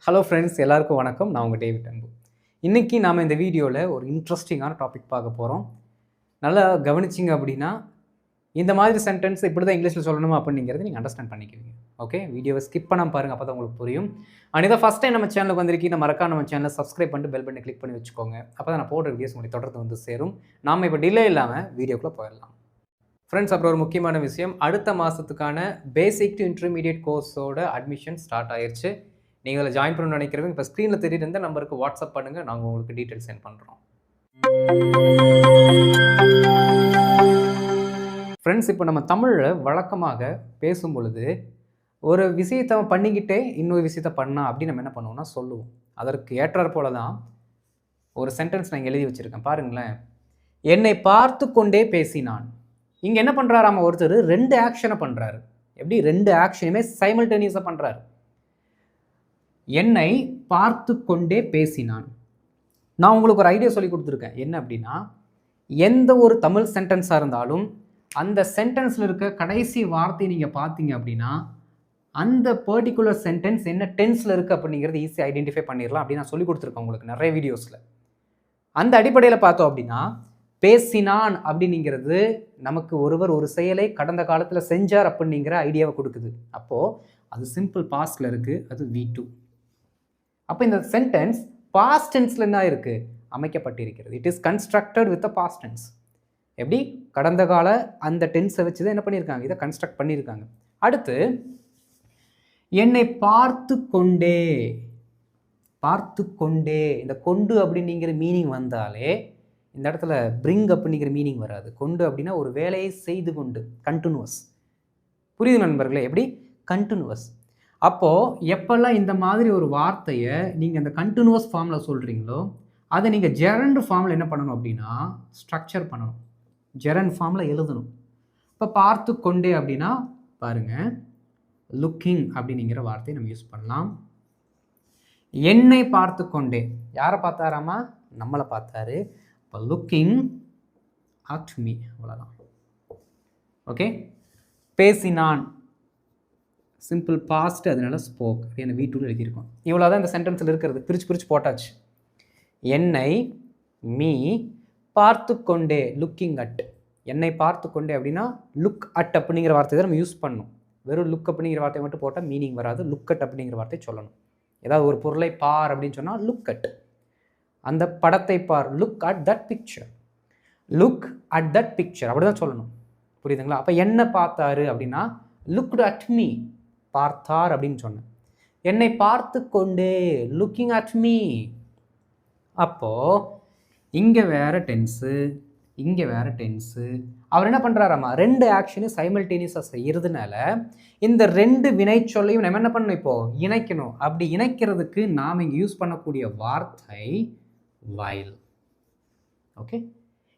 Hello friends, எல்லாருக்கும் வணக்கம். நான் உங்கள் டேவிட் அன்பு. இன்றைக்கி நாம் இந்த வீடியோவில் ஒரு இன்ட்ரெஸ்டிங்கான டாபிக் பார்க்க போகிறோம். நல்லா கவனிச்சிங்க அப்படின்னா, இந்த மாதிரி சென்டென்ஸ் இப்படி தான் இங்கிலீஷில் சொல்லணுமா அப்படிங்கிறது நீங்கள் அண்டர்ஸ்டாண்ட் பண்ணிக்குவீங்க. ஓகே, வீடியோவை ஸ்கிப் பண்ணாமல் பாருங்கள், அப்போ தான் உங்களுக்கு புரியும். அண்ட் இதை ஃபஸ்ட் டைம் நம்ம சேனலுக்கு வந்திருக்கீங்க, மறக்காம நம்ம சேனலை சப்ஸ்கிரைப் பண்ணிட்டு பெல் பட்டனை கிளிக் பண்ணி வச்சுக்கோங்க. அப்போ தான் நான் போடுற வீடியோஸ் உங்களுக்கு தொடர்ந்து வந்து சேரும். நாம் இப்போ டிலே இல்லாமல் வீடியோக்குள்ளே போயிடலாம். ஃப்ரெண்ட்ஸ், அப்புறம் ஒரு முக்கியமான விஷயம், அடுத்த மாதத்துக்கான பேசிக் டு இன்டர்மீடியட் கோர்ஸோட அட்மிஷன் ஸ்டார்ட் ஆயிடுச்சு. நீங்கள் அதில் ஜாயின் பண்ணணும்னு நினைக்கிறவங்க இப்போ ஸ்க்ரீனில் தெரியுற இந்த நம்பருக்கு வாட்ஸ்அப் பண்ணுங்கள், நாங்கள் உங்களுக்கு டீட்டெயில்ஸ் சென்ட் பண்ணுறோம். ஃப்ரெண்ட்ஸ், இப்போ நம்ம தமிழில் வழக்கமாக பேசும் பொழுது ஒரு விஷயத்தை பண்ணிக்கிட்டே இன்னொரு விஷயத்தை பண்ணா அப்படின்னு நம்ம என்ன பண்ணுவோம்னா சொல்லுவோம். அதற்கு ஏற்றாற் போல தான் ஒரு சென்டென்ஸ் நான் எழுதி வச்சுருக்கேன், பாருங்களேன். என்னை பார்த்து கொண்டே பேசினான். இங்கே என்ன பண்ணுறாராம ஒருத்தர் ரெண்டு ஆக்ஷனை பண்ணுறாரு. எப்படி? ரெண்டு ஆக்ஷனுமே சைமல்டேனியஸாக பண்ணுறாரு. என்னை பார்த்து கொண்டே பேசினான். நான் உங்களுக்கு ஒரு ஐடியா சொல்லி கொடுத்துருக்கேன். என்ன அப்படின்னா, எந்த ஒரு தமிழ் சென்டென்ஸாக இருந்தாலும் அந்த சென்டென்ஸில் இருக்க கடைசி வார்த்தையை நீங்கள் பார்த்தீங்க அப்படின்னா அந்த பர்டிகுலர் சென்டென்ஸ் என்ன டென்ஸில் இருக்குது அப்படிங்கிறது ஈஸியாக ஐடென்டிஃபை பண்ணிடலாம் அப்படின்னு நான் சொல்லி கொடுத்துருக்கேன் உங்களுக்கு நிறைய வீடியோஸில். அந்த அடிப்படையில் பார்த்தோம் அப்படின்னா, பேசினான் அப்படிங்கிறது நமக்கு ஒருவர் ஒரு செயலை கடந்த காலத்தில் செஞ்சார் அப்படிங்கிற ஐடியாவை கொடுக்குது. அப்போது அது சிம்பிள் பாஸ்டில் இருக்குது, அது V2. அப்போ இந்த சென்டென்ஸ் பாஸ்ட் டென்ஸில் என்ன இருக்குது? அமைக்கப்பட்டிருக்கிறது. It is constructed with a past tense. எப்படி? கடந்த கால அந்த டென்ஸை வச்சு தான் என்ன பண்ணியிருக்காங்க, இதை கன்ஸ்ட்ரக்ட் பண்ணியிருக்காங்க. அடுத்து, என்னை பார்த்து கொண்டே. பார்த்து கொண்டே, இந்த கொண்டு அப்படிங்கிற மீனிங் வந்தாலே இந்த இடத்துல பிரிங் அப்படிங்கிற மீனிங் வராது. கொண்டு அப்படின்னா ஒரு வேலையை செய்து கொண்டு, கண்டினியூஸ். புரியுது நண்பர்களே? எப்படி? கண்டினியூஸ். அப்போது எப்போல்லாம் இந்த மாதிரி ஒரு வார்த்தையை நீங்கள் அந்த கண்டினியூஸ் ஃபார்மில் சொல்கிறீங்களோ அதை நீங்கள் ஜெரண்ட் ஃபார்மில் என்ன பண்ணணும் அப்படின்னா ஸ்ட்ரக்சர் பண்ணணும், ஜெரண்ட் ஃபார்மில் எழுதணும். இப்போ பார்த்து கொண்டே அப்படின்னா பாருங்கள், லுக்கிங் அப்படிங்கிற வார்த்தையை நம்ம யூஸ் பண்ணலாம். என்னை பார்த்து கொண்டே, யாரை பார்த்தாராமா? நம்மளை பார்த்தாரு. இப்போ லுக்கிங் அட் மீ, அவ்வளோதான். ஓகே. பேசினான், சிம்பிள் பாஸ்ட், அதனால ஸ்போக், என்ன V2 எழுதியிருக்கோம். இவ்வளோ தான் இந்த சென்டென்ஸில் இருக்கிறது. பிரித்து போட்டாச்சு. என்னை, மீ, பார்த்து கொண்டே, லுக்கிங் அட். என்னை பார்த்து கொண்டே அப்படின்னா லுக் அட் அப்படிங்கிற வார்த்தை தான் நம்ம யூஸ் பண்ணணும். வெறும் லுக் அப்படிங்கிற வார்த்தையை மட்டும் போட்டால் மீனிங் வராது. லுக் அட் அப்படிங்கிற வார்த்தையை சொல்லணும். ஏதாவது ஒரு பொருளை பார் அப்படின்னு சொன்னால் லுக் அட், அந்த படத்தை பார், look at that picture, look at that picture, அப்படி தான் சொல்லணும். புரியுதுங்களா? அப்போ என்ன பார்த்தாரு அப்படின்னா லுக்டு அட் மீ, பார்த்தார் அப்படின்னு சொன்னேன். என்னை பார்த்து கொண்டே, லுக்கிங் அட் மீ. அப்போது இங்கே வேறு டென்ஸு, இங்கே வேறு டென்ஸு. அவர் என்ன பண்ணுறாராமா, ரெண்டு ஆக்ஷனும் சைமல்டேனியஸாக செய்கிறதுனால இந்த ரெண்டு வினைச்சொல்லையும் நம்ம என்ன பண்ணணும், இப்போது இணைக்கணும். அப்படி இணைக்கிறதுக்கு நாம் இங்கே யூஸ் பண்ணக்கூடிய வார்த்தை வயல். ஓகே.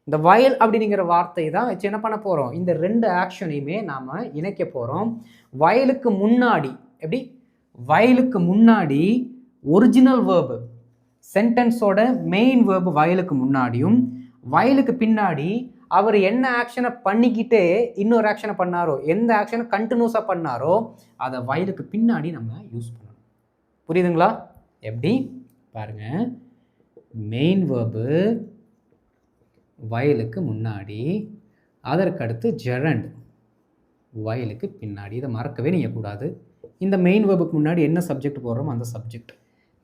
இந்த வயல் அப்படிங்கிற வார்த்தை தான் வச்சு என்ன பண்ண போகிறோம், இந்த ரெண்டு ஆக்ஷனையுமே நாம் இணைக்க போகிறோம். வயலுக்கு முன்னாடி, எப்படி? வயலுக்கு முன்னாடி ஒரிஜினல் வேர்பு, சென்டென்ஸோட மெயின் வேர்பு வயலுக்கு முன்னாடியும், வயலுக்கு பின்னாடி அவர் என்ன ஆக்ஷனை பண்ணிக்கிட்டே இன்னொரு ஆக்ஷனை பண்ணாரோ, எந்த ஆக்ஷனை கண்டினியூஸாக பண்ணாரோ அதை வயலுக்கு பின்னாடி நம்ம யூஸ் பண்ணணும். புரியுதுங்களா? எப்படி? பாருங்கள், மெயின் வேர்பு வயலுக்கு முன்னாடி, அதற்கடுத்து ஜெரண்ட் வயலுக்கு பின்னாடி. இதை மறக்கவே நீங்கள் கூடாது. இந்த மெயின் வேர்புக்கு முன்னாடி என்ன சப்ஜெக்ட் போடுறோமோ அந்த சப்ஜெக்ட்,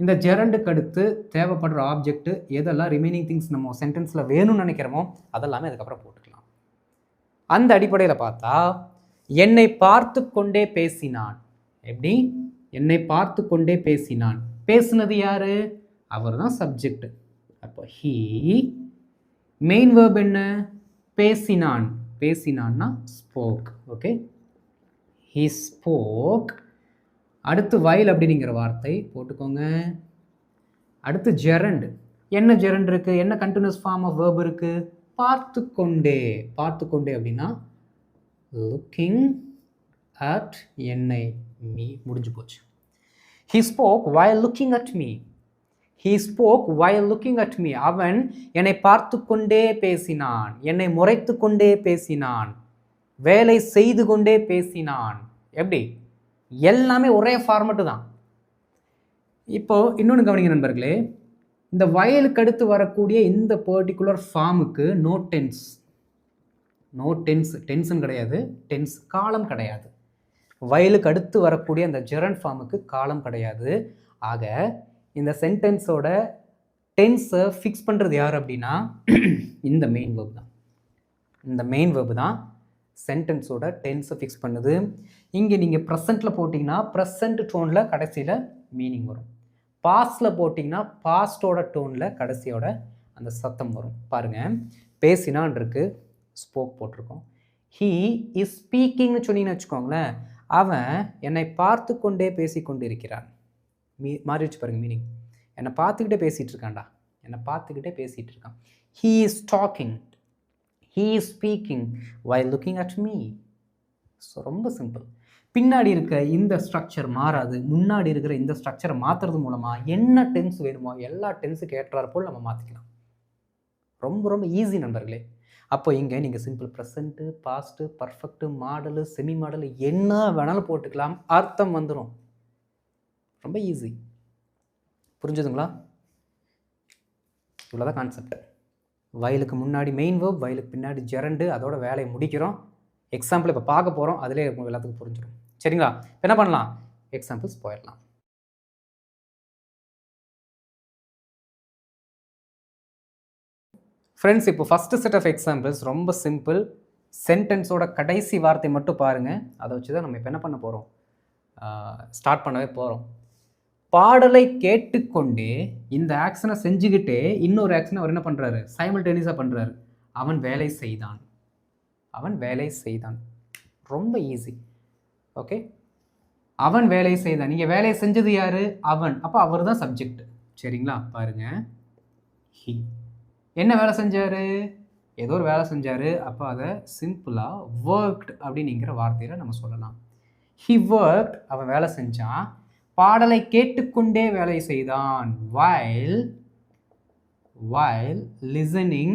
இந்த ஜெரண்டுக்கு அடுத்து தேவைப்படுற ஆப்ஜெக்ட், எதெல்லாம் ரிமைனிங் திங்ஸ் நம்ம சென்டென்ஸில் வேணும்னு நினைக்கிறோமோ அதெல்லாமே அதுக்கப்புறம் போட்டுக்கலாம். அந்த அடிப்படையில் பார்த்தா என்னை பார்த்து கொண்டே பேசினான். எப்படி? என்னை பார்த்து கொண்டே பேசினான். பேசுனது யாரு? அவர் தான் சப்ஜெக்ட். அப்போ ஹீ, மெயின் வேர்ப் என்ன? பேசினான். பேசினான்னா ஸ்போக். Okay, he spoke. அடுத்து வயல் அப்படிங்கிற வார்த்தை போட்டுக்கோங்க. அடுத்து ஜெரண்ட். என்ன ஜெரண்ட் இருக்குது? என்ன கண்டினியூஸ் ஃபார்ம் ஆஃப் வேர்ப் இருக்குது? பார்த்து கொண்டே. பார்த்து கொண்டே அப்படின்னா லுக்கிங் அட் என்னை, மீ, முடிஞ்சு போச்சு. ஹீ ஸ்போக் வயல் looking at me. He spoke while looking at me. அவன் என்னை பார்த்து கொண்டே பேசினான், என்னை முறைத்து கொண்டே பேசினான், வேலை செய்து கொண்டே பேசினான். எப்படி? எல்லாமே ஒரே ஃபார்மட்டு தான். இப்போ இன்னொன்று கவனிங்க நண்பர்களே, இந்த வயலுக்கு அடுத்து வரக்கூடிய இந்த பர்டிகுலர் ஃபார்முக்கு நோ டென்ஸ். நோ டென்ஸ், டென்ஸ்ன்னு கிடையாது, டென்ஸ் காலம் கிடையாது. வயலுக்கு அடுத்து வரக்கூடிய அந்த ஜெரண்ட் ஃபார்முக்கு காலம் கிடையாது. ஆக இந்த சென்டென்ஸோட டென்ஸை ஃபிக்ஸ் பண்ணுறது யார் அப்படின்னா இந்த மெயின் வேர்ப் தான். இந்த மெயின் வேர்ப் தான் சென்டென்ஸோட டென்ஸை ஃபிக்ஸ் பண்ணுது. இங்கே நீங்கள் ப்ரெசண்ட்டில் போட்டிங்கன்னா ப்ரெசண்ட் டோனில் கடைசியில் மீனிங் வரும். பாஸ்டில் போட்டிங்கன்னா பாஸ்டோட டோனில் கடைசியோட அந்த சத்தம் வரும். பாருங்கள், பேசினான் இருக்கு, ஸ்போக் போட்டிருக்கோம். ஹீ இஸ் ஸ்பீக்கிங்னு சொன்னீங்கன்னு வச்சுக்கோங்களேன், அவன் என்னை பார்த்து கொண்டே பேசி கொண்டு இருக்கிறான். மாறிடுச்சு பாருங்கள் மீனிங். என்னை பார்த்துக்கிட்டே பேசிகிட்டு இருக்கான்டா, என்னை பார்த்துக்கிட்டே பேசிகிட்டு இருக்கான். He is talking, he is speaking while looking at me. So ரொம்ப சிம்பிள். பின்னாடி இருக்க இந்த ஸ்ட்ரக்சர் மாறாது, முன்னாடி இருக்கிற இந்த ஸ்ட்ரக்சரை மாற்றுறது மூலமாக என்ன டென்ஸ் வேணுமோ எல்லா டென்ஸுக்கு ஏற்றாற் போல் நம்ம மாற்றிக்கலாம். ரொம்ப ரொம்ப ஈஸி நண்பர்களே. அப்போ இங்கே நீங்கள் simple present, past, perfect, modal, semi modal என்ன வேணாலும் போட்டுக்கலாம், அர்த்தம் வந்துடும். ரொம்ப ஈஸி. புரிஞ்சுதுங்களா? இவ்வளோதான் கான்செப்ட். வயலுக்கு முன்னாடி மெயின் வேர்ப், வயலுக்கு பின்னாடி ஜெரண்டு, அதோட வேலையை முடிக்கிறோம். எக்ஸாம்பிள் இப்போ பார்க்க போகிறோம், அதிலே எல்லாத்துக்கும் புரிஞ்சிடும். சரிங்களா? இப்போ என்ன பண்ணலாம், எக்ஸாம்பிள்ஸ் போயிடலாம். ஃப்ரெண்ட்ஸ், இப்போ ஃபஸ்ட்டு செட் ஆஃப் எக்ஸாம்பிள்ஸ் ரொம்ப சிம்பிள். சென்டென்ஸோட கடைசி வார்த்தை மட்டும் பாருங்கள், அதை வச்சு தான் நம்ம இப்போ என்ன பண்ண போகிறோம், ஸ்டார்ட் பண்ணவே போகிறோம். பாடலை கேட்டுக்கொண்டே இந்த ஆக்ஷனை செஞ்சுக்கிட்டே இன்னொரு ஆக்ஷனை அவர் என்ன பண்ணுறாரு, சைமல்டேனியஸாக பண்ணுறாரு. அவன் வேலை செய்தான், அவன் வேலை செய்தான். ரொம்ப ஈஸி. ஓகே, அவன் வேலை செய்தான். நீங்கள் வேலையை செஞ்சது யார், அவன். அப்போ அவர் தான் சப்ஜெக்ட். சரிங்களா? பாருங்க, ஹி என்ன வேலை செஞ்சார், ஏதோ ஒரு வேலை செஞ்சார். அப்போ அதை சிம்பிளாக ஒர்க்ட் அப்படிங்கிற வார்த்தையில் நம்ம சொல்லலாம். ஹி ஒர்க்ட், அவன் வேலை செஞ்சான். பாடலை கேட்டுக்கொண்டே வேலை செய்தான், while listening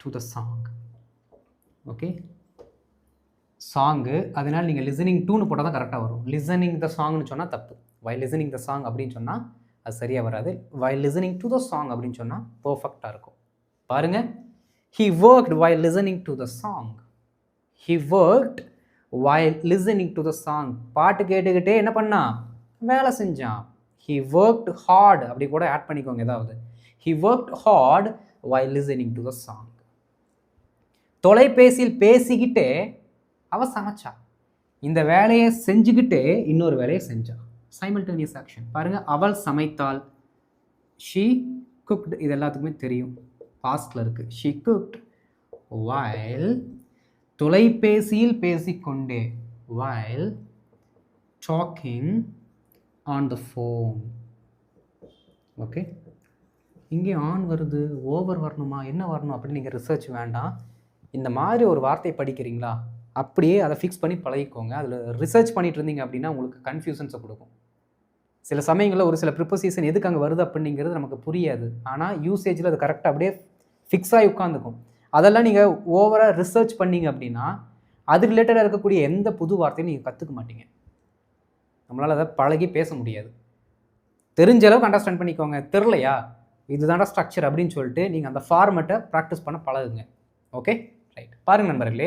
to the song. Okay, song, அதனால் நீங்கள் லிசனிங் டூன்னு போட்டால் தான் கரெக்டாக வரும். லிசனிங் த சாங்னு சொன்னால் தப்பு. while listening the song அப்படின்னு சொன்னால் அது சரியாக வராது. while listening to the song அப்படின்னு சொன்னால் பர்ஃபெக்டாக இருக்கும். பாருங்கள், he worked while listening to the song. he worked while listening to the song. பாட்டு கேட்டுக்கிட்டே என்ன பண்ணா, வேலை செஞ்சான். he worked hard அப்படி கூட ஆட் பண்ணிக்கோங்க ஏதாவது. he worked hard while listening to the song. தொலைபேசியில் பேசிக்கிட்டே அவ சமைச்சா. இந்த வேலையை செஞ்சுக்கிட்டே இன்னொரு வேலையை செஞ்சா. Simultaneous action. பாருங்க, அவள் சமைத்தாள், she cooked. இது எல்லாத்துக்குமே தெரியும், பாஸ்ட்ல இருக்கு. she cooked while தொலைபேசியில் பேசிக்கொண்டே, while talking on the phone. Okay, இங்கே ஆன் வருது, ஓவர் வரணுமா, என்ன வரணும் அப்படின்னு நீங்கள் ரிசர்ச் வேண்டாம். இந்த மாதிரி ஒரு வார்த்தை படிக்கிறீங்களா, அப்படியே அதை ஃபிக்ஸ் பண்ணி பழகிக்கோங்க. அதில் ரிசர்ச் பண்ணிட்டு இருந்தீங்க அப்படின்னா உங்களுக்கு கன்ஃபியூஷன்ஸை கொடுக்கும். சில சமயங்களில் ஒரு சில ப்ரிப்போசிஷன் எதுக்கு அங்கே வருது அப்படிங்கிறது நமக்கு புரியாது. ஆனால் யூசேஜில் அது கரெக்டாக அப்படியே ஃபிக்ஸாகி உட்காந்துக்கும். அதெல்லாம் நீங்கள் ஓவராக ரிசர்ச் பண்ணிங்க அப்படின்னா அது ரிலேட்டடாக இருக்கக்கூடிய எந்த புது வார்த்தையும் நீங்கள் கற்றுக்க மாட்டீங்க. நம்மளால் அதை பழகி பேச முடியாது. தெரிஞ்ச அளவுக்கு அண்டர்ஸ்டாண்ட் பண்ணிக்கோங்க. தெரிலையா, இதுதான்டா ஸ்ட்ரக்சர் அப்படின்னு சொல்லிட்டு நீங்கள் அந்த ஃபார்மெட்டை ப்ராக்டிஸ் பண்ண பழகுங்க. Okay, right. பாருங்கள் நண்பர்களே,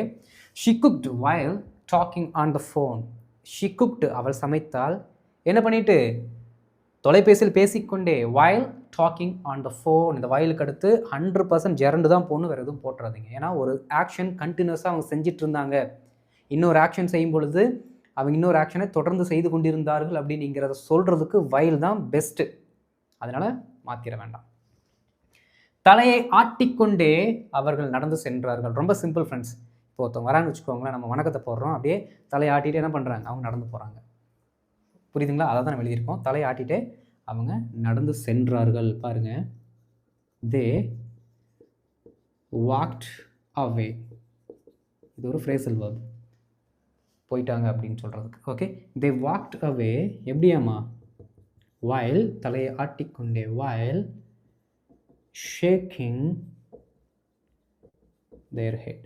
she cooked while talking on the phone. she cooked, அவள் சமைத்தாள். என்ன பண்ணிட்டு, தொலைபேசியில் பேசிக்கொண்டே, while talking on the phone. இந்த whileக்கு அடுத்து 100% ஜெரண்டு தான் போகணும், வேறு எதுவும் போட்டுறாதீங்க. ஏன்னா ஒரு ஆக்ஷன் கண்டினியூஸாக அவங்க செஞ்சிட்டு இருந்தாங்க, இன்னொரு ஆக்ஷன் செய்யும் பொழுது அவங்க இன்னொரு ஆக்ஷனை தொடர்ந்து செய்து கொண்டிருந்தார்கள் அப்படிங்கிறத சொல்கிறதுக்கு while தான் பெஸ்ட்டு. அதனால் மாற்றிட வேண்டாம். தலையை ஆட்டிக்கொண்டே அவர்கள் நடந்து சென்றார்கள். ரொம்ப சிம்பிள் ஃப்ரெண்ட்ஸ். இப்போ ஒருத்தவங்க வரான்னு வச்சுக்கோங்களேன், நம்ம வணக்கத்தை போடுறோம், அப்படியே தலையை ஆட்டிகிட்டே என்ன பண்ணுறாங்க, அவங்க நடந்து போகிறாங்க. புரியுதுங்களா? அதை தான் நம்ம எழுதியிருக்கோம். தலையை ஆட்டிகிட்டே அவங்க நடந்து சென்றார்கள். பாருங்க, they walked away. இது ஒரு ஃப்ரேசல் verb, போயிட்டாங்க அப்படின்னு சொல்கிறதுக்கு. Okay, they walked away எப்படியாமா, while தலையை ஆட்டிக்கொண்டே, while shaking their head.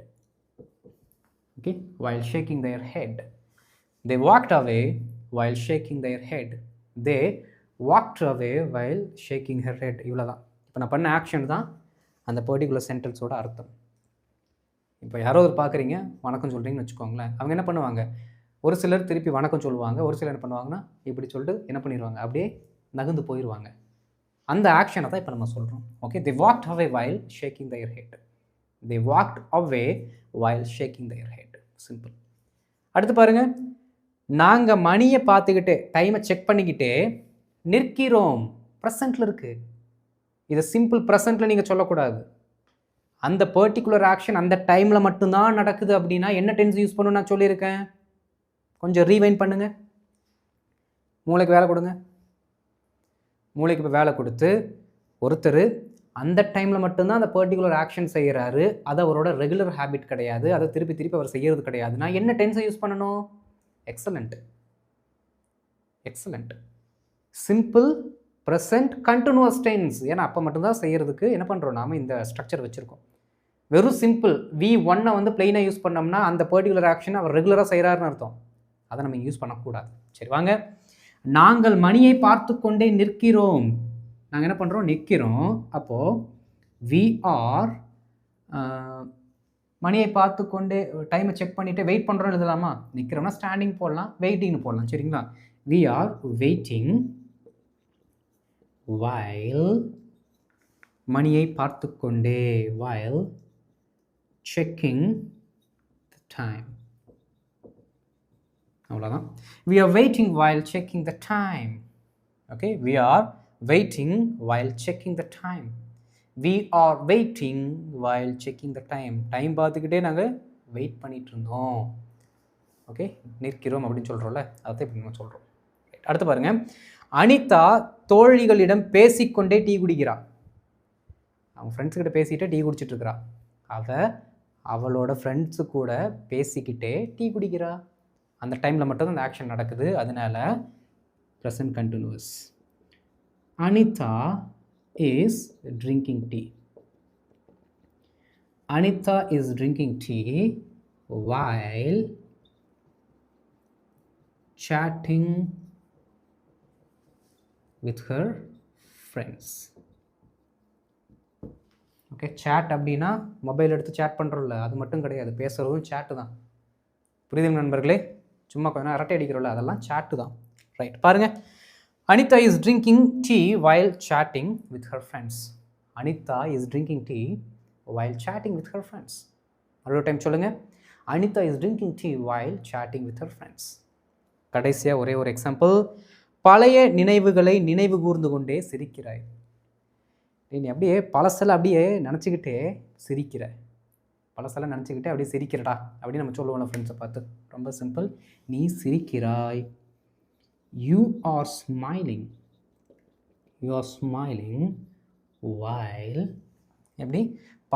Okay, while shaking their head. They walked away while shaking their head. They walked away while shaking her head. இவ்வளோ தான். இப்போ நான் பண்ண ஆக்ஷன் தான் அந்த பர்டிகுலர் சென்டென்ஸோட அர்த்தம். இப்போ யாரோ ஒரு பார்க்குறீங்க, வணக்கம் சொல்கிறீங்கன்னு வச்சுக்கோங்களேன். அவங்க என்ன பண்ணுவாங்க, ஒரு சிலர் திருப்பி வணக்கம் சொல்லுவாங்க, ஒரு சிலர் என்ன பண்ணுவாங்கன்னா இப்படி சொல்லிட்டு என்ன பண்ணிடுவாங்க, அப்படியே நகர்ந்து போயிடுவாங்க. அந்த ஆக்ஷனை தான் இப்போ நம்ம சொல்கிறோம். Okay, they walked away while shaking their head. They walked away while shaking their head. Simple. அடுத்து பாருங்கள், நாங்கள் மணியை பார்த்துக்கிட்டே டைமை செக் பண்ணிக்கிட்டே நிற்கிறோம். ப்ரெசண்ட்டில் இருக்குது. இதை சிம்பிள் ப்ரெசண்ட்டில் நீங்கள் சொல்லக்கூடாது. அந்த பர்டிகுலர் ஆக்ஷன் அந்த டைமில் மட்டும்தான் நடக்குது அப்படின்னா என்ன டென்ஸ் யூஸ் பண்ணணும்னு நான் சொல்லியிருக்கேன். கொஞ்சம் ரீவைண்ட் பண்ணுங்கள், மூளைக்கு வேலை கொடுங்க. மூளைக்கு இப்போ வேலை கொடுத்து ஒருத்தர் அந்த டைமில் மட்டும்தான் அந்த பர்டிகுலர் ஆக்ஷன் செய்கிறாரு. அது அவரோட ரெகுலர் ஹேபிட் கிடையாது. அதை திருப்பி திருப்பி அவர் செய்கிறது கிடையாது. நான் என்ன டென்ஸை யூஸ் பண்ணணும்? Excellent. Excellent. Simple present continuous tense. ஏன்னா அப்போ மட்டும்தான் செய்கிறதுக்கு என்ன பண்ணுறோம், நாம் இந்த ஸ்ட்ரக்சர் வச்சுருக்கோம். வெறும் சிம்பிள் V1 வந்து பிளெயினாக யூஸ் பண்ணோம்னா அந்த பர்டிகுலர் ஆக்ஷன் அவர் ரெகுலராக செய்கிறாருன்னு அர்த்தம். அதை நம்ம யூஸ் பண்ணக்கூடாது. சரி வாங்க, நாங்கள் மணியை பார்த்து கொண்டே நிற்கிறோம். நாங்கள் என்ன பண்ணுறோம், நிற்கிறோம். அப்போது வி ஆர் மணியை பார்த்து கொண்டே டைமை செக் பண்ணிவிட்டு வெயிட் பண்ணுறோன்னு எழுதலாமா? நிற்கிறோம்னா ஸ்டாண்டிங் போடலாம், வெயிட்டிங்னு போடலாம். சரிங்களா? வி ஆர் வெயிட்டிங் while மணியை பார்த்து கொண்டே, while checking the time. அவ்வளோதான். we are waiting while checking the time. okay, we are waiting while checking the time. we are waiting while checking the time. Time பார்த்துக்கிட்டே நாங்கள் wait பண்ணிட்டு இருந்தோம். Okay, நிற்கிறோம் அப்படின்னு சொல்கிறோம்ல, அதை இப்படி நம்ம சொல்கிறோம். அடுத்து பாருங்கள், அனிதா தோழிகளிடம் பேசிக்கொண்டே டீ குடிக்கிறாள். அவங்க ஃப்ரெண்ட்ஸுக்கிட்ட பேசிக்கிட்டே டீ குடிச்சிட்டு இருக்கிறா. அவளோட ஃப்ரெண்ட்ஸு கூட பேசிக்கிட்டே டீ குடிக்கிறா. அந்த டைமில் மட்டும் அந்த ஆக்ஷன் நடக்குது. அதனால present continuous. Anitha is drinking tea. Anitha is drinking tea while chatting with her friends. Okay, chat அப்படின்னா மொபைல் எடுத்து சேட் பண்ணுறோம்ல, அது மட்டும் கிடையாது, பேசுகிறதும் சேட்டு தான். புரியுதுங்க நண்பர்களே? சும்மா கொஞ்சம் அரட்டை அடிக்கிறோம்ல, அதெல்லாம் சேட்டு தான். ரைட், பாருங்கள், Anitha is drinking tea while chatting with her friends. Anitha is drinking tea while chatting with her friends. ஒரு டைம் சொல்லுங்கள், Anitha is drinking tea while chatting with her friends. கடைசியாக ஒரே ஒரு எக்ஸாம்பிள், பழைய நினைவுகளை நினைவு கூர்ந்து கொண்டே சிரிக்கிறாய். நீ அப்படியே பழசெல்லாம் அப்படியே நினச்சிக்கிட்டே சிரிக்கிற. பழசெல்லாம் நினச்சிக்கிட்டே அப்படியே சிரிக்கிறடா அப்படின்னு நம்ம சொல்லுவோம்ல ஃப்ரெண்ட்ஸை பார்த்து. ரொம்ப சிம்பிள், நீ சிரிக்கிறாய். You are smiling. You are smiling while எப்படி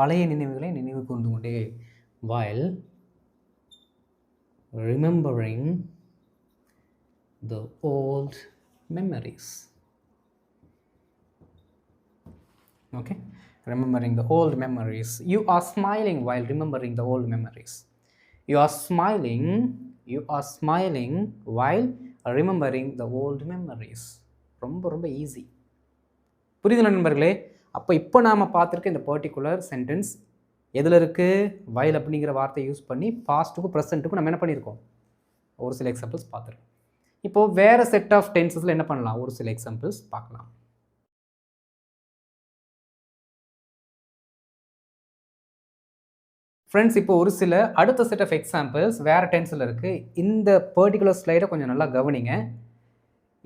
பழைய நினைவுகளை நினைவு கூர்ந்து கொண்டே, while remembering the old memories. Okay, remembering the old memories. You are smiling while remembering the old memories. You are smiling while remembering the old memories. ரொம்ப ரொம்ப easy. புரியுது நண்பர்களே? அப்போ இப்போ நாம் பார்த்துருக்க இந்த பர்டிகுலர் சென்டென்ஸ் எதில் இருக்குது? while அப்படிங்கிற வார்த்தையை யூஸ் பண்ணி பாஸ்ட்டுக்கும் ப்ரெசண்ட்டுக்கும் நம்ம என்ன பண்ணியிருக்கோம், ஒரு சில எக்ஸாம்பிள்ஸ் பார்த்துருக்கோம். இப்போது வேறு செட் ஆஃப் டென்சஸில் என்ன பண்ணலாம், ஒரு சில எக்ஸாம்பிள்ஸ் பார்க்கலாம். ஃப்ரெண்ட்ஸ், இப்போ ஒரு சில அடுத்த செட் ஆஃப் எக்ஸாம்பிள்ஸ் வேறு டென்ஸில் இருக்குது. இந்த பர்டிகுலர் ஸ்லைடை கொஞ்சம் நல்லா கவனிங்க.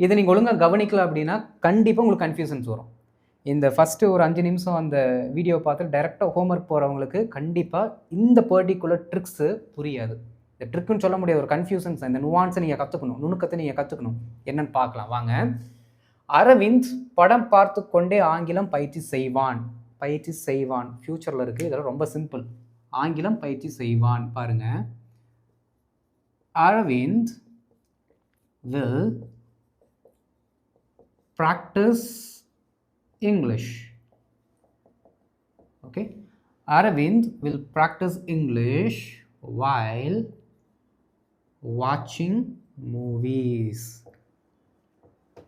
இதை நீங்கள் ஒழுங்காக கவனிக்கல அப்படின்னா கண்டிப்பாக உங்களுக்கு கன்ஃபியூஷன்ஸ் வரும். இந்த ஃபஸ்ட்டு ஒரு 5 நிமிஷம் அந்த வீடியோவை பார்த்துட்டு டைரெக்டாக ஹோம்ஒர்க் போகிறவங்களுக்கு கண்டிப்பாக இந்த பர்டிகுலர் ட்ரிக்ஸு புரியாது. இந்த ட்ரிக்குன்னு சொல்ல முடியாது, ஒரு கன்ஃபியூஷன்ஸ். இந்த நுவான்ஸை நீங்கள் கற்றுக்கணும், நுணுக்கத்தை நீங்கள் கற்றுக்கணும். என்னென்னு பார்க்கலாம் வாங்க. அரவிந்த் படம் பார்த்து கொண்டே ஆங்கிலம் பயிற்சி செய்வான். பயிற்சி செய்வான் ஃப்யூச்சரில் இருக்குது. இதெல்லாம் ரொம்ப சிம்பிள். ஆங்கிலம் பயிற்சி செய்வான். பாருங்க, Aravind will practice English. Okay, Aravind will practice English while watching movies.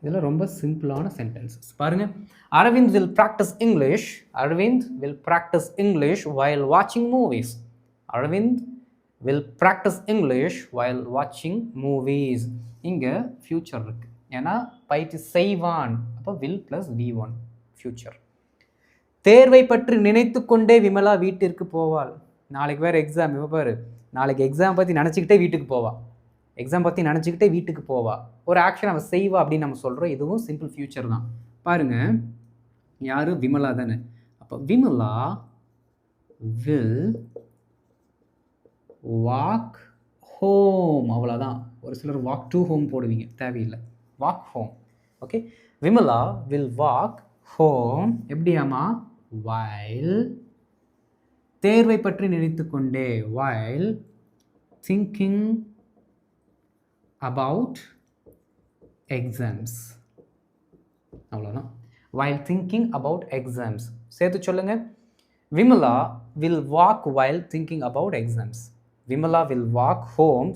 இதெல்லாம் ரொம்ப சிம்பிளான சென்டென்சஸ் பாருங்க. Aravind will practice English. Aravind will practice English while watching movies. Aravind will practice English while watching movies. இங்கே ஃபியூச்சர் இருக்கு, ஏன்னா பயிற்சி செய்வான். அப்போ வில் ப்ளஸ் V1 ஃபியூச்சர். தேர்வை பற்றி நினைத்து கொண்டே விமலா வீட்டிற்கு போவாள். நாளைக்கு வேறு எக்ஸாம். இப்போ பாரு, நாளைக்கு எக்ஸாம் பற்றி நினச்சிக்கிட்டே வீட்டுக்கு போவா. எக்ஸாம் பற்றி நினச்சிக்கிட்டே வீட்டுக்கு போவா. ஒரு ஆக்ஷன் அவன் செய்வா அப்படின்னு நம்ம சொல்கிறோம். இதுவும் சிம்பிள் ஃபியூச்சர் தான். பாருங்கள், யார்? விமலா தானே. அப்போ விமலா வில் வாக் ஹோம். அவ்வளோதான். ஒரு சிலர் வாக் டு ஹோம் போடுவீங்க, தேவையில்லை. Walk home. Okay, Vimala will walk home. எப்படியாமா? while தேர்வை பற்றி நினைத்து கொண்டே, while thinking about exams. அவ்வளோதான். while thinking about exams. சேர்த்து சொல்லுங்க. Vimala will walk while thinking about exams. Vimala will walk home,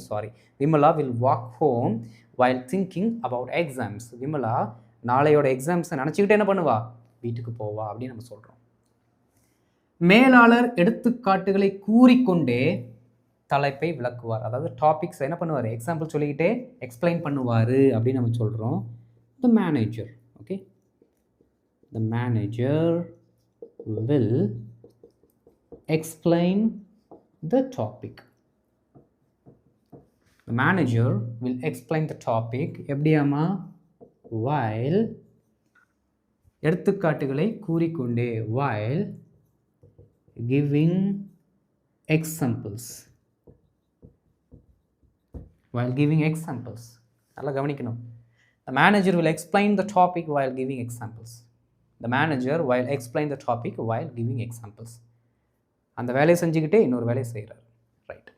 Vimala will walk home while thinking about exams. Vimala நாளையோட எக்ஸாம்ஸை நினச்சிக்கிட்டு என்ன பண்ணுவா? வீட்டுக்கு போவா அப்படின்னு நம்ம சொல்கிறோம். மேலாளர் எடுத்துக்காட்டுகளை கூறிக்கொண்டே தலைப்பை விளக்குவார். அதாவது டாபிக்ஸ் என்ன பண்ணுவார்? எக்ஸாம்பிள் சொல்லிக்கிட்டே எக்ஸ்பிளைன் பண்ணுவார் அப்படின்னு நம்ம சொல்கிறோம். The manager. Okay, the manager will explain the topic. The manager will explain the topic. எப்படியாமா? while எடுத்துக்காட்டுகளை கூறிக்கொண்டே, while giving examples. while giving examples. நல்லா கவனிக்கணும். The manager will explain the topic while giving examples. The manager will explain the topic while giving examples. அந்த வேலையை செஞ்சுக்கிட்டே இன்னொரு வேலையை செய்கிறார். ரைட்.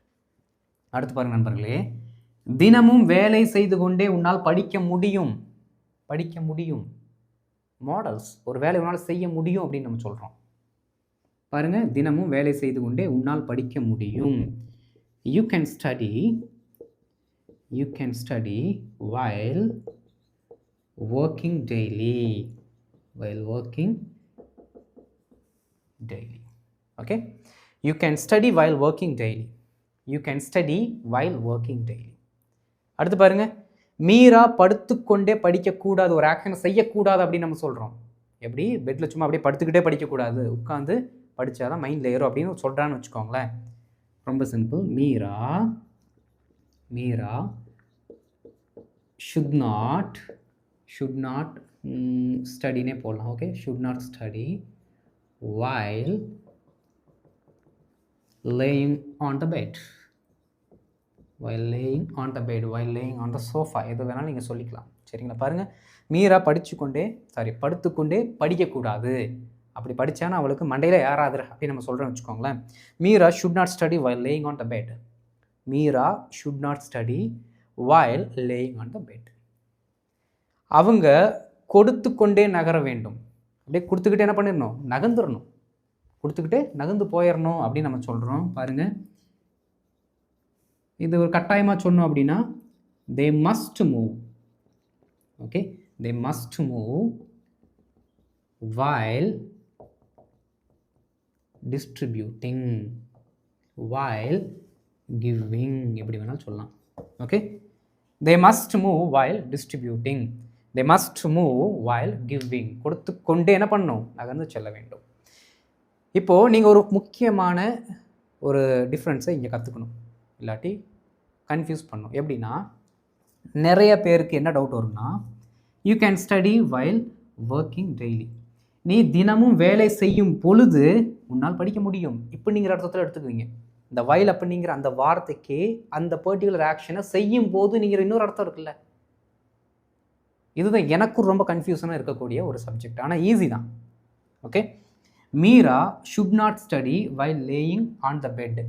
அடுத்து பாருங்க நண்பர்களே, தினமும் வேலை செய்து கொண்டே உன்னால் படிக்க முடியும். படிக்க முடியும். மாடல்ஸ். ஒரு வேலை உன்னால் செய்ய முடியும் அப்படின்னு நம்ம சொல்கிறோம். பாருங்க, தினமும் வேலை செய்து கொண்டே உன்னால் படிக்க முடியும். You can study while working daily. Okay, you can study while working daily. அடுத்து பாருங்க, மீரா படுத்துக்கொண்டே படிக்கக்கூடாது. ஒரு ஆக்ஷனை செய்யக்கூடாது அப்படின்னு நம்ம சொல்கிறோம். எப்படி? பெட்டில் சும்மா அப்படியே படுத்துக்கிட்டே படிக்கக்கூடாது, உட்காந்து படித்தாதான் மைண்டில் ஏறும் அப்படின்னு சொல்கிறான்னு வச்சுக்கோங்களேன். ரொம்ப சிம்பிள். மீரா should not ஸ்டடினே போடலாம். Okay, should not study while laying on the bed. while laying on the sofa. எது வேணாலும் நீங்கள் சொல்லிக்கலாம். சரிங்களா? பாருங்கள், மீரா படுத்துக்கொண்டே படிக்கக்கூடாது. அப்படி படித்தானா அவளுக்கு மண்டையில் ஏறாது அப்படின்னு நம்ம சொல்கிறோன்னு வச்சுக்கோங்களேன். Meera should not study while laying on the bed. Meera should not study while laying on the bed. அவங்க கொடுத்து கொண்டே நகர வேண்டும். அப்படியே கொடுத்துக்கிட்டே என்ன பண்ணிடணும்? நகர்ந்துடணும். கொடுத்துக்கிட்டே நகர்ந்து போயிடணும் அப்படின்னு நம்ம சொல்கிறோம். பாருங்கள், இது ஒரு கட்டாயமாக சொன்னோம் அப்படின்னா they must move. Okay, they must move while distributing, while giving. எப்படி வேணாலும் சொல்லலாம். Okay, they must move while distributing. they must move while giving. கொடுத்து கொண்டே என்ன பண்ணணும்? நகர்ந்து செல்ல வேண்டும். இப்போது நீங்கள் ஒரு முக்கியமான ஒரு டிஃப்ரென்ஸை இங்கே கற்றுக்கணும், இல்லாட்டி கன்ஃபியூஸ் பண்ணும். எப்படின்னா, நிறைய பேருக்கு என்ன டவுட் வரும்னா, you can study while working daily. நீ தினமும் வேலை செய்யும் பொழுது உன்னால் படிக்க முடியும். இப்படிங்கிற அர்த்தத்தில் எடுத்துக்குவீங்க. இந்த வைல் அப்படிங்கிற அந்த வார்த்தைக்கு அந்த பர்டிகுலர் ஆக்ஷனை செய்யும் போது நீங்கள் இன்னொரு அர்த்தம் இருக்குல்ல. இதுதான் எனக்கும் ரொம்ப கன்ஃபியூஷனாக இருக்கக்கூடிய ஒரு சப்ஜெக்ட். ஆனால் ஈஸி தான். Okay, Meera should not study while laying on the bed.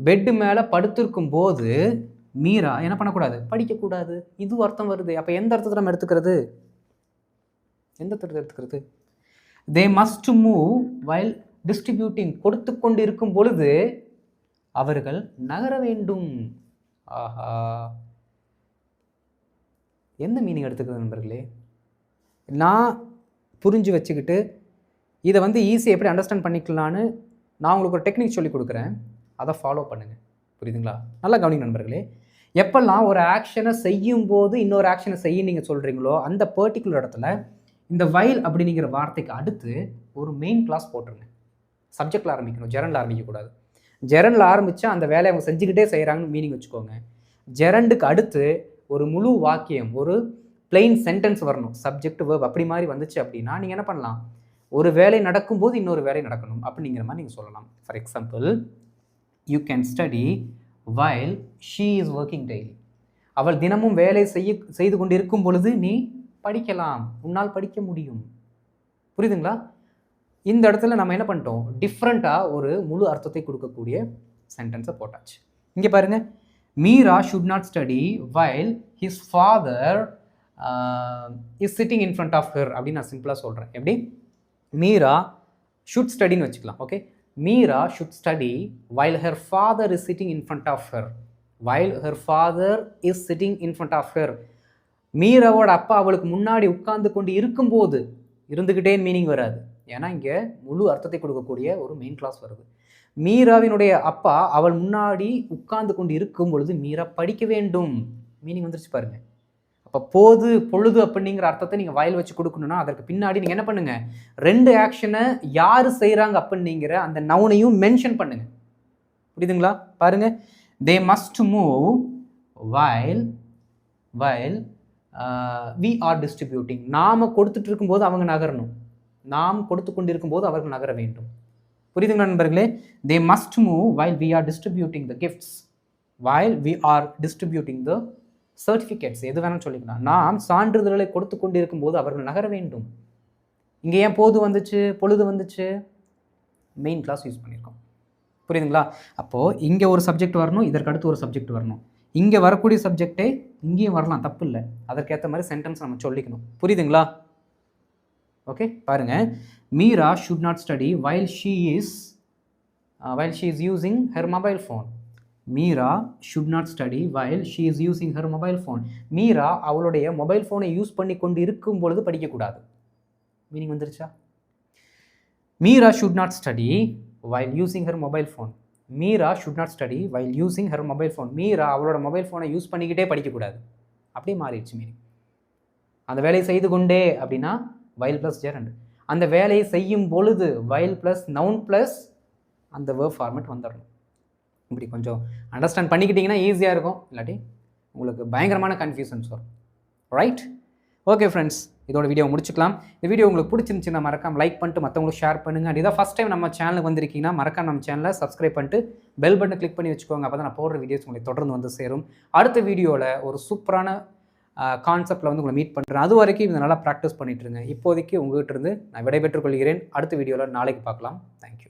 Bed மேலே படுத்திருக்கும் போது மீரா என்ன பண்ணக்கூடாது? படிக்கக்கூடாது. இது அர்த்தம் வருது. அப்போ எந்த அர்த்தத்தை நம்ம எடுத்துக்கிறது? தே மஸ்ட் மூவ் வைல் டிஸ்ட்ரிபியூட்டிங். கொடுத்து கொண்டு இருக்கும் பொழுது அவர்கள் நகர வேண்டும். ஆஹா, எந்த மீனிங் எடுத்துக்கிறது நண்பர்களே? நான் புரிஞ்சு வச்சுக்கிட்டு இதை வந்து ஈஸியாக எப்படி அண்டர்ஸ்டாண்ட் பண்ணிக்கலான்னு நான் உங்களுக்கு ஒரு டெக்னிக் சொல்லி கொடுக்குறேன். அதை ஃபாலோ பண்ணுங்கள். புரியுதுங்களா? நல்லா கவனிங்க நண்பர்களே. எப்பெல்லாம் ஒரு ஆக்ஷனை செய்யும் போது இன்னொரு ஆக்ஷனை செய்ய நீங்கள் சொல்கிறீங்களோ அந்த பர்டிகுலர் இடத்துல இந்த வைல் அப்படிங்கிற வார்த்தைக்கு அடுத்து ஒரு மெயின் கிளாஸ் போட்டுருங்க. சப்ஜெக்டில் ஆரம்பிக்கணும், ஜெரண்டில் ஆரம்பிக்கக்கூடாது. ஜெரண்டில் ஆரம்பித்தா அந்த வேலையை அவங்க செஞ்சுக்கிட்டே செய்கிறாங்கன்னு மீனிங் வச்சுக்கோங்க. ஜெரண்டுக்கு அடுத்து ஒரு முழு வாக்கியம், ஒரு பிளெயின் சென்டென்ஸ் வரணும். சப்ஜெக்ட் வேர்ப் அப்படி மாதிரி வந்துச்சு அப்படின்னா நீங்கள் என்ன பண்ணலாம்? ஒரு வேலை நடக்கும்போது இன்னொரு வேலை நடக்கணும் அப்படிங்கிற மாதிரி நீங்கள் சொல்லலாம். For example, you can study while she is working daily. அவள் தினமும் வேலை செய்து கொண்டு இருக்கும் பொழுது நீ படிக்கலாம், உன்னால் படிக்க முடியும். புரியுதுங்களா? இந்த இடத்துல நம்ம என்ன பண்ணிட்டோம்? டிஃப்ரெண்ட்டாக ஒரு முழு அர்த்தத்தை கொடுக்கக்கூடிய சென்டென்ஸை போட்டாச்சு. இங்கே பாருங்க, Meera should not study while his father is sitting in front of her அப்படின்னு நான் சிம்பிளாக சொல்கிறேன். எப்படி? மீரா ஷுட் ஸ்டடின்னு வச்சுக்கலாம். Okay, Meera should study while her father is sitting in front of her. While her father is sitting in front of her. மீராவோட அப்பா அவளுக்கு முன்னாடி உட்கார்ந்து கொண்டு இருக்கும்போது, இருந்துக்கிட்டே மீனிங் வராது. ஏன்னா இங்கே முழு அர்த்தத்தை கொடுக்கக்கூடிய ஒரு மெயின் கிளாஸ் வருது. மீராவினுடைய அப்பா அவள் முன்னாடி உட்கார்ந்து கொண்டு இருக்கும் பொழுது மீரா படிக்க வேண்டும். மீனிங் வந்துருச்சு பாருங்க. அப்போ போது பொழுது அப்படிங்கிற அர்த்தத்தை நீங்கள் வாயில் வச்சு கொடுக்கணும்னா அதற்கு பின்னாடி நீங்கள் என்ன பண்ணுங்க? 2 ஆக்ஷனை யார் செய்கிறாங்க அப்படிங்கிற அந்த நவுனையும் மென்ஷன் பண்ணுங்க. புரியுதுங்களா? பாருங்க, they must move while we are distributing. நாம் கொடுத்துட்டு இருக்கும்போது அவங்க நகரணும், நாம் கொடுத்து கொண்டு இருக்கும்போது அவர்கள் நகர வேண்டும். புரியுதுங்களா நண்பர்களே? They must move while we are distributing the gifts, while we are distributing the certificates, எது வேணாலும் சொல்லிக்கலாம். நாம் சான்றிதழ்களை கொடுத்து கொண்டு இருக்கும்போது அவர்கள் நகர வேண்டும். இங்கே ஏன் போது வந்துச்சு, பொழுது வந்துச்சு? மெயின் கிளாஸ் யூஸ் பண்ணியிருக்கோம். புரியுதுங்களா? அப்போது இங்கே ஒரு சப்ஜெக்ட் வரணும், இதற்கு அடுத்து ஒரு சப்ஜெக்ட் வரணும். இங்கே வரக்கூடிய சப்ஜெக்டே இங்கேயும் வரலாம், தப்பு இல்லை. அதற்கேற்ற மாதிரி சென்டென்ஸ் நம்ம சொல்லிக்கணும். புரியுதுங்களா? ஓகே, பாருங்க, Meera should not study while she is using her mobile phone. Meera should not study while she is using her mobile phone. Meera அவளுடைய மொபைல் ஃபோனை யூஸ் பண்ணி கொண்டு இருக்கும் பொழுது படிக்கக்கூடாது. மீனிங் வந்துருச்சா? Meera should not study while using her mobile phone. Meera should not study while using her mobile phone. Meera அவளோட mobile ஃபோனை யூஸ் பண்ணிக்கிட்டே படிக்கக்கூடாது. அப்படியே மாறிடுச்சு மீனிங். அந்த வேலையை செய்து கொண்டே அப்படின்னா வைல் ப்ளஸ் ஜெரண்ட். அந்த வேலையை செய்யும் பொழுது வைல் ப்ளஸ் நவுன் ப்ளஸ் அந்த வேர்ப் ஃபார்மேட் வந்துடணும். இப்படி கொஞ்சம் அண்டர்ஸ்டாண்ட் பண்ணிக்கிட்டிங்கன்னா ஈஸியாக இருக்கும். இல்லாட்டி உங்களுக்கு பயங்கரமான கன்ஃபியூஷன்ஸ் வரும். ரைட்? ஓகே ஃப்ரெண்ட்ஸ், இதோட வீடியோ முடிச்சுக்கலாம். இந்த வீடியோ உங்களுக்கு பிடிச்சிருந்துச்சுன்னா மறக்காம லைக் பண்ணிட்டு மற்றவங்களுக்கு ஷேர் பண்ணுங்கள். அண்ட் இதான் ஃபஸ்ட் டைம் நம்ம சேனலுக்கு வந்திருக்கீங்கன்னா மறக்காம நம்ம சேனலை சப்ஸ்கிரைப் பண்ணிட்டு பெல் பட்டனை கிளிக் பண்ணி வச்சுக்கோங்க. அப்போ தான் நான் போடுற வீடியோஸ் உங்களுக்கு தொடர்ந்து வந்து சேரும். அடுத்த வீடியோவில் ஒரு சூப்பரான கான்செப்டில் வந்து உங்களை மீட் பண்ணுறேன். அது வரைக்கும் இதை நல்லா ப்ராக்டிஸ் பண்ணிட்டு இருங்க. இப்போதைக்கு உங்கள்கிட்ட இருந்து நான் விடைபெற்றுக் கொள்கிறேன். அடுத்த வீடியோவில் நாளைக்கு பார்க்கலாம். தேங்க்யூ.